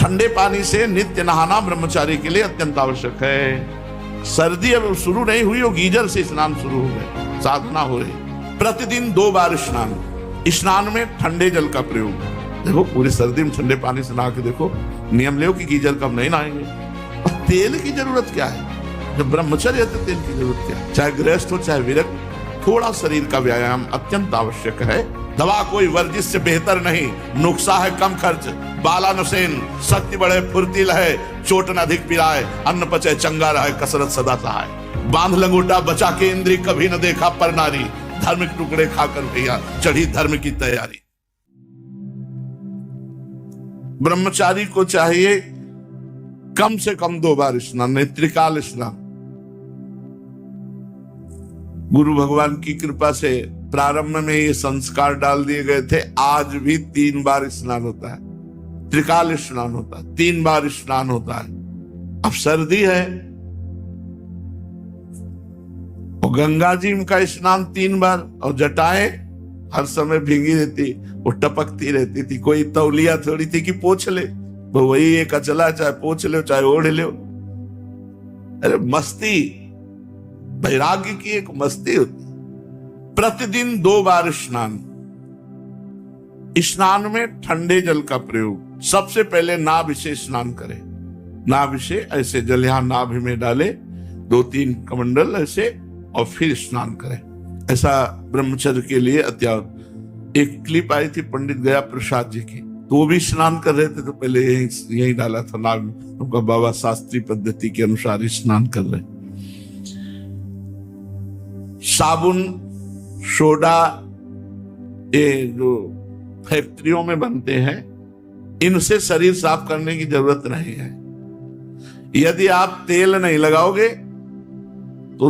ठंडे पानी से नित्य नहाना ब्रह्मचारी के लिए अत्यंत आवश्यक है। सर्दी अब शुरू नहीं हुई, वो गीजर से स्नान शुरू हो गए, साधना हो रही। प्रतिदिन 2 बार स्नान, स्नान में ठंडे जल का प्रयोग। देखो पूरी सर्दी में ठंडे पानी से नहा के देखो, नियम ले कि गीजर कब नहीं नहाएंगे। और तेल की जरूरत क्या है? जब ब्रह्मचर्य है तो तेल की जरूरत क्या है? चाहे गृहस्थ हो चाहे विरक्त, थोड़ा शरीर का व्यायाम अत्यंत आवश्यक है। दवा कोई वर्जिश से बेहतर नहीं, नुस्खा है कम खर्च, बाला नसेन, शक्ति बढ़े फुर्ती लहे, चोट न अधिक पिराए, अन्न पचे चंगा रहे, कसरत सदा सहाय। बांध लंगोटा बचा के इंद्री, कभी न देखा पर नारी, धर्म के टुकड़े खाकर भैया चढ़ी धर्म की तैयारी। ब्रह्मचारी को चाहिए कम से कम 2 बार स्नान, नहीं त्रिकाल स्नान। गुरु भगवान की कृपा से प्रारंभ में ये संस्कार डाल दिए गए थे। आज भी 3 बार स्नान होता है, त्रिकाल स्नान होता है, 3 बार स्नान होता है। अब सर्दी है और गंगा जी का स्नान 3 बार, और जटाएं हर समय भीगी रहती, वो टपकती रहती थी। कोई तौलिया थोड़ी थी कि पोछ ले, वो वही एक अचला, चाहे पोछ ले चाहे ओढ़ ले। अरे मस्ती, वैराग्य की एक मस्ती होती। प्रतिदिन 2 बार स्नान, स्नान में ठंडे जल का प्रयोग। सबसे पहले नाभि विषय स्नान करें, नाभि विषय ऐसे जल यहां नाभि में डाले, 2-3 कमंडल ऐसे, और फिर स्नान करें। ऐसा ब्रह्मचर्य के लिए अत्यावश्यक। एक क्लिप आई थी पंडित गया प्रसाद जी की, तो वो भी स्नान कर रहे थे, तो पहले यही डाला था नाभि, उनका बाबा शास्त्रीय पद्धति के अनुसार स्नान कर रहे। साबुन, सोडा, ये जो फैक्ट्रियों में बनते हैं, इनसे शरीर साफ करने की जरूरत नहीं है। यदि आप तेल नहीं लगाओगे तो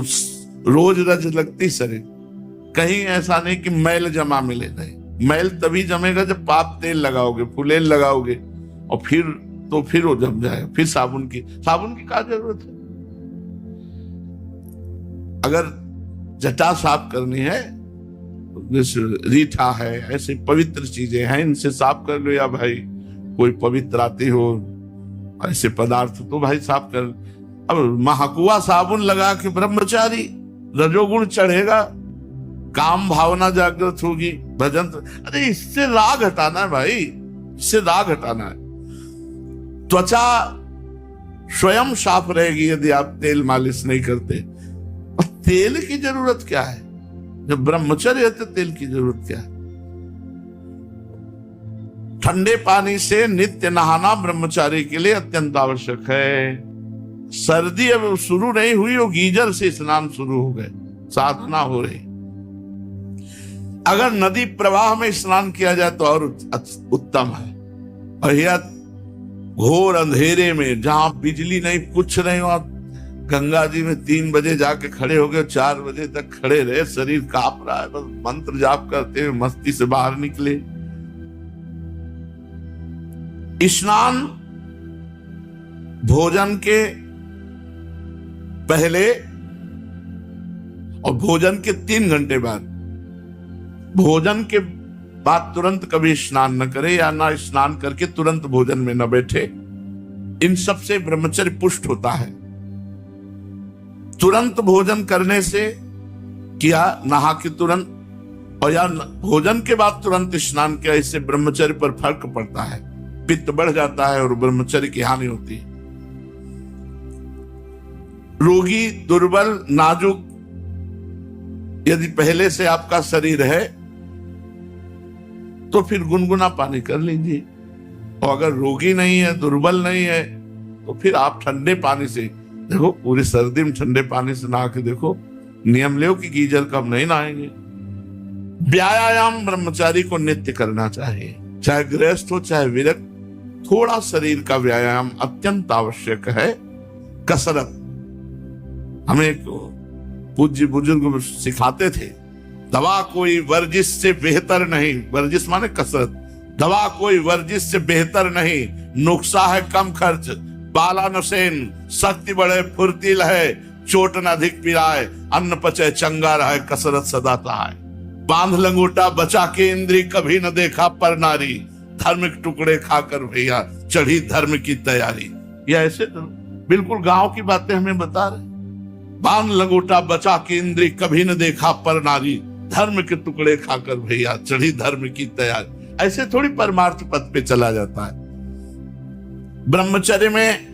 रोज रज लगती शरीर। कहीं ऐसा नहीं कि मैल जमा मिले, नहीं, मैल तभी जमेगा जब आप तेल लगाओगे, फुलेल लगाओगे, और फिर वो जम जाएगा। फिर साबुन की क्या जरूरत है? अगर जटा साफ करनी है, जैसे रीठा है, ऐसे पवित्र चीजें हैं, इनसे साफ कर लो। या भाई कोई पवित्र आती हो ऐसे पदार्थ, तो भाई साफ कर। अब महाकुआ साबुन लगा के ब्रह्मचारी, रजोगुण चढ़ेगा, काम भावना जागृत होगी, भजन। अरे इससे राग हटाना है भाई, इससे राग हटाना है। त्वचा स्वयं साफ रहेगी यदि आप तेल मालिश नहीं करते। और तेल की जरूरत क्या है? जब ब्रह्मचर्य है तो तेल की जरूरत क्या है? ठंडे पानी से नित्य नहाना ब्रह्मचारी के लिए अत्यंत आवश्यक है। सर्दी अब शुरू नहीं हुई, वो गीजर से स्नान शुरू हो गए, साधना हो रही। अगर नदी प्रवाह में स्नान किया जाए तो और उत्तम है। और यह घोर अंधेरे में, जहां बिजली नहीं कुछ नहीं, वहां गंगा जी में 3 बजे जाके खड़े हो गए, 4 बजे तक खड़े रहे, शरीर कांप रहा है, बस मंत्र जाप करते हुए मस्ती से बाहर निकले। स्नान भोजन के पहले और भोजन के 3 घंटे बाद। भोजन के बाद तुरंत कभी स्नान न करे, या ना स्नान करके तुरंत भोजन में न बैठे। इन सब से ब्रह्मचर्य पुष्ट होता है। तुरंत भोजन करने से किया, नहा के तुरंत, और या भोजन के बाद तुरंत स्नान किया, इससे ब्रह्मचर्य पर फर्क पड़ता है। पित्त बढ़ जाता है और ब्रह्मचर्य की हानि होती है। रोगी, दुर्बल, नाजुक यदि पहले से आपका शरीर है तो फिर गुनगुना पानी कर लीजिए। और अगर रोगी नहीं है, दुर्बल नहीं है, तो फिर आप ठंडे पानी से, देखो पूरी सर्दी में ठंडे पानी से नहा के देखो, नियम ले कि गीजर कब नहीं नहाएंगे। व्यायाम ब्रह्मचारी को नित्य करना चाहिए, चाहे गृहस्थ हो चाहे विरक्त। थोड़ा शरीर का व्यायाम अत्यंत आवश्यक है। कसरत हमें एक पूज्य बुजुर्ग सिखाते थे, दवा कोई वर्जिश से बेहतर नहीं, वर्जिश माने कसरत, दवा कोई वर्जिश से बेहतर नहीं, नुस्खा है कम खर्च, बाला नसेन, शक्ति बढ़े फुर्ती लहे, चोट न अधिक पिराए, अन्न पचे चंगा रहे, कसरत सदा सहाय। बांध लंगोटा बचा के इंद्री, कभी न देखा पर नारी, धर्म के टुकड़े खाकर भैया चढ़ी धर्म की तैयारी। ये ऐसे तो बिल्कुल गांव की बातें हमें बता रहे। बांध लंगोटा बचा के इंद्री, कभी न देखा पर नारी, धर्म के टुकड़े खाकर भैया चढ़ी धर्म की तैयारी। ऐसे थोड़ी परमार्थ पथ पे चला जाता है। ब्रह्मचर्य में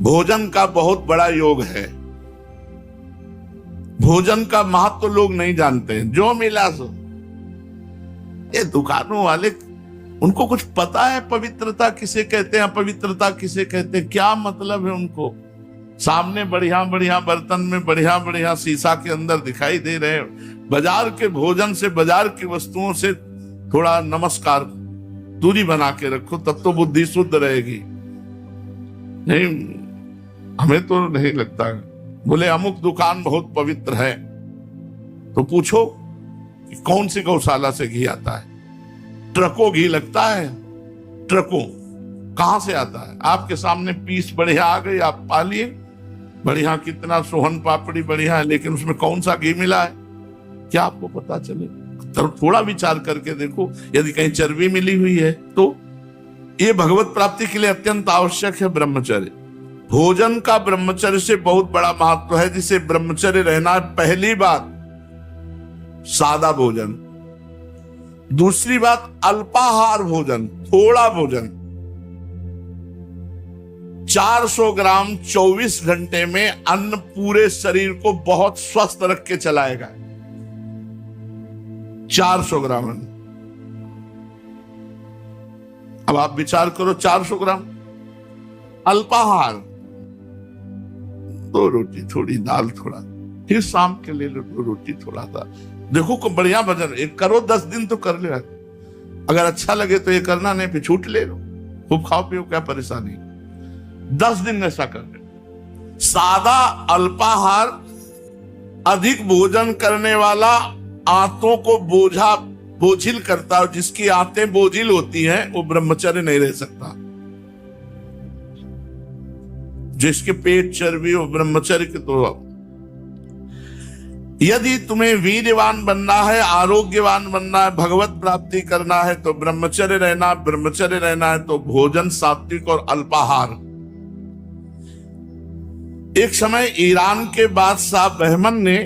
भोजन का बहुत बड़ा योग है। भोजन का महत्व तो लोग नहीं जानते हैं। जो मिला सो, ये दुकानों वाले, उनको कुछ पता है पवित्रता किसे कहते हैं, अपवित्रता किसे कहते हैं, क्या मतलब है उनको। सामने बढ़िया बढ़िया बर्तन में बढ़िया बढ़िया शीशा के अंदर दिखाई दे रहे हैं। बाजार के भोजन से, बाजार की वस्तुओं से थोड़ा नमस्कार, दूरी बना के रखो, तब तो बुद्धि शुद्ध रहेगी। नहीं, हमें तो नहीं लगता। बोले अमुक दुकान बहुत पवित्र है, तो पूछो कि कौन सी गौशाला से घी आता है। ट्रकों घी लगता है, ट्रकों कहां से आता है। आपके सामने पीस बढ़िया आ गई, आप पा लिए, बढ़िया, कितना सोहन पापड़ी बढ़िया है, लेकिन उसमें कौन सा घी मिला है क्या आपको पता चले। तो थोड़ा विचार करके देखो, यदि कहीं चर्बी मिली हुई है तो। ये भगवत प्राप्ति के लिए अत्यंत आवश्यक है ब्रह्मचर्य। भोजन का ब्रह्मचर्य से बहुत बड़ा महत्व है, जिसे ब्रह्मचर्य रहना। पहली बात सादा भोजन, दूसरी बात अल्पाहार भोजन, थोड़ा भोजन। 400 ग्राम 24 घंटे में अन्न पूरे शरीर को बहुत स्वस्थ रख के चलाएगा। 400 ग्राम अन्न। अब आप विचार करो, 400 ग्राम अल्पाहार, 2 रोटी थोड़ी दाल थोड़ा, फिर शाम के लिए 2 रोटी थोड़ा सा। देखो को बढ़िया भजन एक करो, 10 दिन तो कर ले। अगर अच्छा लगे तो ये करना, नहीं फिर छूट ले लो, खूब खाओ पियो, क्या परेशानी। 10 दिन ऐसा कर ले। सादा अल्पाहार, अधिक भोजन करने वाला आंतों को बोझिल करता है। जिसकी आंतें बोझिल होती हैं वो ब्रह्मचर्य नहीं रह सकता। जिसके पेट चर्बी हो, ब्रह्मचर्य के तो। यदि तुम्हें वीर्यवान बनना है, आरोग्यवान बनना है, भगवत प्राप्ति करना है तो ब्रह्मचर्य रहना। ब्रह्मचर्य रहना है तो भोजन सात्विक और अल्पाहार। एक समय ईरान के बादशाह बहमन ने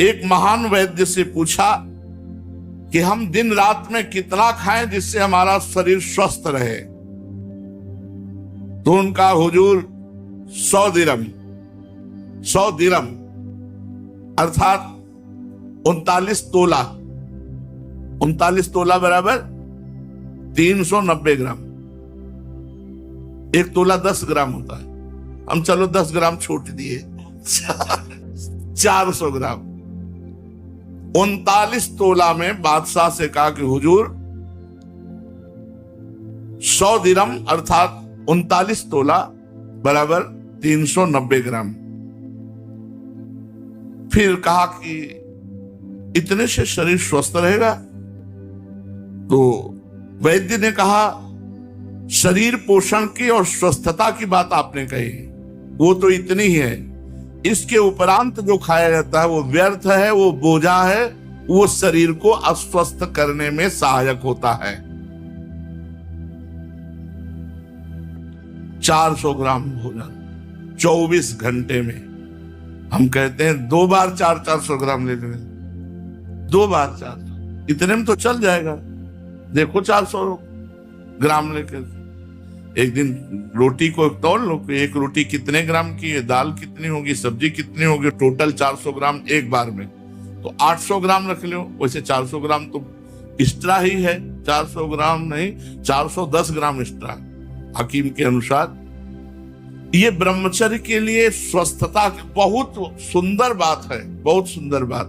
एक महान वैद्य से पूछा कि हम दिन रात में कितना खाएं जिससे हमारा शरीर स्वस्थ रहे। तो उनका हुजूर 100 दिरम अर्थात 39 तोला, 39 तोला बराबर 390 ग्राम। 1 तोला 10 ग्राम होता है। हम चलो 10 ग्राम छोड़ दिए, 400 ग्राम। 39 तोला में बादशाह से कहा कि हुजूर 100 दिरम अर्थात 39 तोला बराबर 390 ग्राम। फिर कहा कि इतने से शरीर स्वस्थ रहेगा। तो वैद्य ने कहा शरीर पोषण की और स्वस्थता की बात आपने कही, वो तो इतनी ही है। इसके उपरांत जो खाया जाता है वो व्यर्थ है, वो बोझा है, वो शरीर को अस्वस्थ करने में सहायक होता है। 400 ग्राम भोजन 24 घंटे में। हम कहते हैं 2 बार 400 ग्राम ले लेंगे, 2 बार 400, इतने में तो चल जाएगा। देखो 400 ग्राम लेकर एक दिन रोटी को तोल लो, एक रोटी कितने ग्राम की है, दाल कितनी होगी, सब्जी कितनी होगी, टोटल 400 ग्राम एक बार में। तो 800 ग्राम रख लो। वैसे 400 ग्राम तो एक्स्ट्रा ही है, 400 ग्राम नहीं, 410 ग्राम एक्स्ट्रा हकीम के अनुसार। ये ब्रह्मचर्य के लिए स्वस्थता की बहुत सुंदर बात है, बहुत सुंदर बात।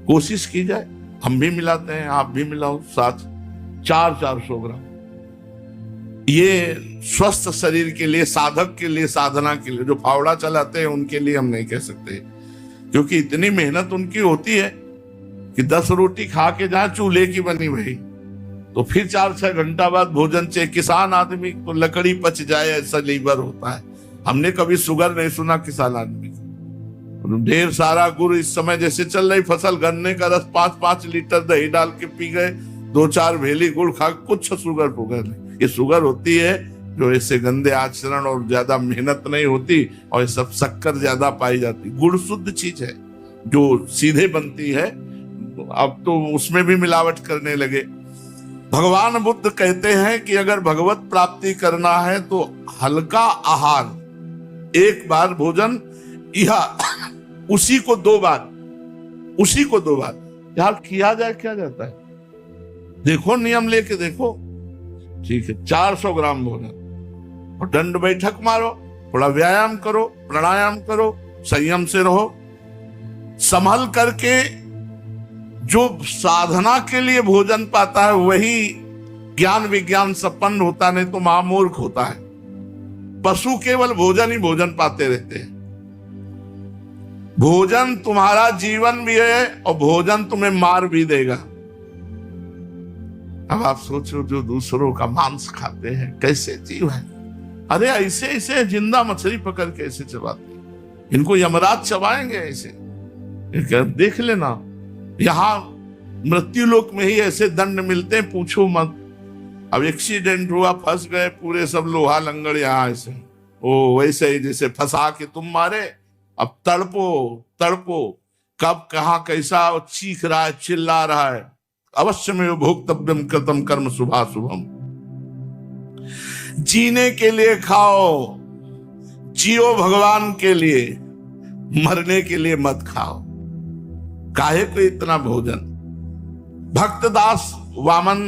कोशिश की जाए, हम भी मिलाते हैं, आप भी मिलाओ साथ। 400 ग्राम ये स्वस्थ शरीर के लिए, साधक के लिए, साधना के लिए, जो फावड़ा चलाते हैं उनके लिए हम नहीं कह सकते, क्योंकि इतनी मेहनत उनकी होती है कि 10 रोटी खा के जाए चूल्हे की बनी भाई, तो फिर 4-6 घंटा बाद भोजन चाहिए। किसान आदमी तो लकड़ी पच जाए ऐसा लीवर होता है। हमने कभी शुगर नहीं सुना किसान आदमी को। ढेर सारा गुड़ इस समय जैसे चल रही फसल, गन्ने का रस 5-5 लीटर दही डाल के पी गए 2-4 भेली गुड़ खा कुछ शुगर पुगर नहीं। ये शुगर होती है जो ऐसे गंदे आचरण और ज्यादा मेहनत नहीं होती, और ये सब शक्कर ज्यादा पाई जाती। गुड़ शुद्ध चीज है जो सीधे बनती है, अब तो उसमें भी मिलावट करने लगे। भगवान बुद्ध कहते हैं कि अगर भगवत प्राप्ति करना है तो हल्का आहार, एक बार भोजन, यह उसी को 2 बार, उसी को 2 बार यार किया जाए, क्या जाता है, देखो नियम लेके देखो, ठीक है 400 ग्राम भोजन, और दंड बैठक मारो, थोड़ा व्यायाम करो, प्राणायाम करो, संयम से रहो, संभल करके। जो साधना के लिए भोजन पाता है वही ज्ञान विज्ञान संपन्न होता, नहीं तो महामूर्ख होता है। पशु केवल भोजन ही भोजन पाते रहते हैं। भोजन तुम्हारा जीवन भी है और भोजन तुम्हें मार भी देगा। अब आप सोचो जो दूसरों का मांस खाते हैं कैसे जीव है। अरे ऐसे ऐसे जिंदा मछली पकड़ के ऐसे चबाते, इनको यमराज चबाएंगे ऐसे। देख लेना, यहाँ मृत्यु लोक में ही ऐसे दंड मिलते हैं, पूछो मत। अब एक्सीडेंट हुआ, फंस गए पूरे सब लोहा लंगड़ यहाँ ऐसे, ओ वैसे ही जैसे फंसा के तुम मारे। अब तड़पो तड़पो, कब कहाँ कैसा चीख रहा है, चिल्ला रहा है। अवश्य में भोक्तव्यम कृतम कर्म शुभाशुभम। जीने के लिए खाओ, जियो भगवान के लिए, मरने के लिए मत खाओ। काहे को इतना भोजन। भक्तदास वामन,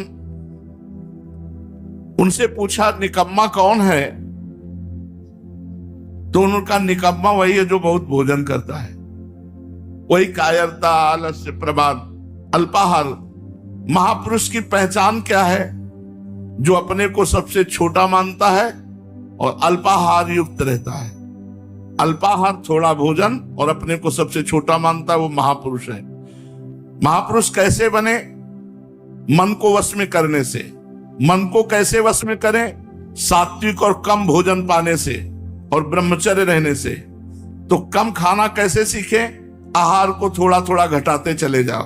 उनसे पूछा निकम्मा कौन है, तो उनका निकम्मा वही है जो बहुत भोजन करता है। वही कायरता, आलस्य, प्रमाद, अल्पाहार। महापुरुष की पहचान क्या है? जो अपने को सबसे छोटा मानता है और अल्पाहार युक्त रहता है। अल्पाहार थोड़ा भोजन और अपने को सबसे छोटा मानता है, वो महापुरुष है। महापुरुष कैसे बने? मन को वश में करने से। मन को कैसे वश में करें? सात्विक और कम भोजन पाने से और ब्रह्मचर्य रहने से। तो कम खाना कैसे सीखें? आहार को थोड़ा थोड़ा घटाते चले जाओ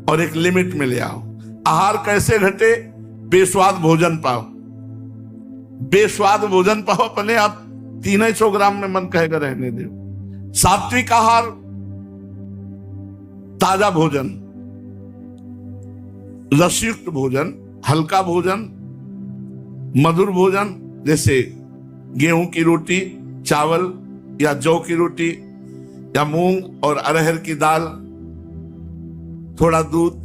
और एक लिमिट में ले आओ। आहार कैसे घटे? बेस्वाद भोजन पाओ, बेस्वाद भोजन पाओ, अपने आप 300 ग्राम में मन कहेगा रहने दो। सात्विक आहार, ताजा भोजन, रसयुक्त भोजन, हल्का भोजन, मधुर भोजन, जैसे गेहूं की रोटी, चावल या जौ की रोटी या मूंग और अरहर की दाल, थोड़ा दूध,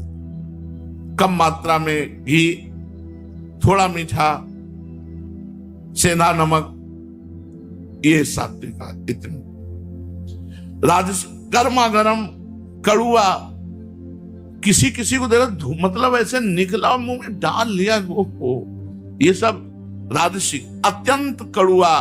कम मात्रा में घी, थोड़ा मीठा, सेंधा नमक, ये सात्विक आहार। इतने राजस गर्मा गर्म कड़ुआ, किसी किसी को देखा मतलब ऐसे निकला मुंह में डाल लिया, वो ये सब राजसिक। अत्यंत कड़ुआ,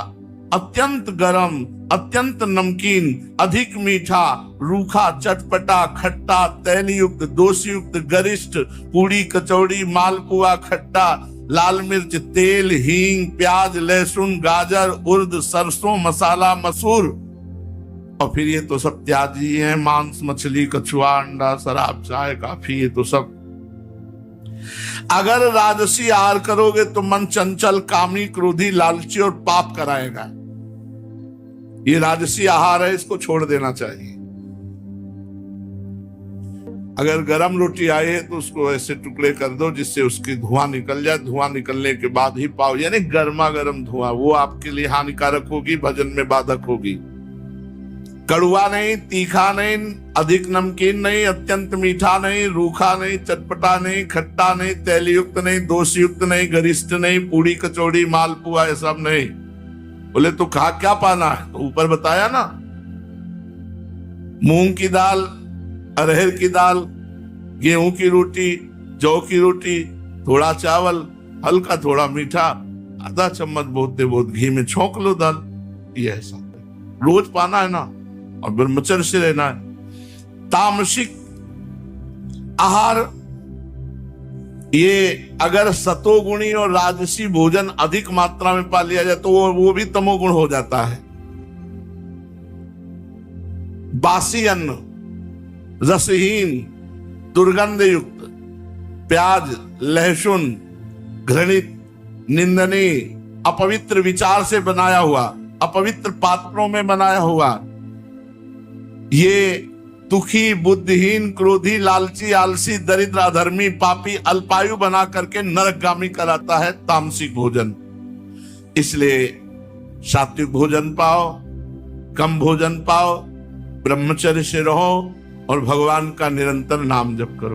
अत्यंत गरम, अत्यंत नमकीन, अधिक मीठा, रूखा, चटपटा, खट्टा, तैलयुक्त, दोषयुक्त, गरिष्ठ, पूड़ी, कचौड़ी, मालपुआ, खट्टा, लाल मिर्च, तेल, हींग, प्याज, लहसुन, गाजर, उर्द, सरसों, मसाला, मसूर। और फिर ये तो सब त्याजी है, मांस, मछली, कछुआ, अंडा, शराब, चाय, काफी, ये तो सब। अगर राजसी आहार करोगे तो मन चंचल, कामी, क्रोधी, लालची और पाप कराएगा। ये राजसी आहार है, इसको छोड़ देना चाहिए। अगर गरम रोटी आई है तो उसको ऐसे टुकड़े कर दो जिससे उसकी धुआं निकल जाए। धुआं निकलने के बाद ही पाओ, यानी गर्मा गर्म धुआं, वो आपके लिए हानिकारक होगी, भजन में बाधक होगी। कड़ुआ नहीं, तीखा नहीं, अधिक नमकीन नहीं, अत्यंत मीठा नहीं, रूखा नहीं, चटपटा नहीं, खट्टा नहीं, तैलयुक्त नहीं, दोषयुक्त नहीं, गरिष्ठ नहीं, पूड़ी, कचौड़ी, मालपुआ, ये सब नहीं। बोले तो खा क्या पाना है? तो ऊपर बताया ना, मूंग की दाल, अरहर की दाल, गेहूं की रोटी, जौ की रोटी, थोड़ा चावल, हल्का थोड़ा मीठा, आधा चम्मच बोलते बहुत घी में छोंक लो दाल। ये ऐसा रोज पाना है ना, और ब्रह्मचर्य से रहना है। तामसिक आहार, ये अगर सतोगुणी और राजसी भोजन अधिक मात्रा में पा लिया जाए तो वो भी तमोगुण हो जाता है। बासी अन्न, रसहीन, दुर्गंध युक्त, प्याज, लहसुन, घृणित, निंदनीय, अपवित्र विचार से बनाया हुआ, अपवित्र पात्रों में बनाया हुआ, ये दुखी, बुद्धिहीन, क्रोधी, लालची, आलसी, दरिद्र, अधर्मी, पापी, अल्पायु बना करके नरकगामी कराता है तामसिक भोजन। इसलिए सात्विक भोजन पाओ, कम भोजन पाओ, ब्रह्मचर्य से रहो और भगवान का निरंतर नाम जप करो।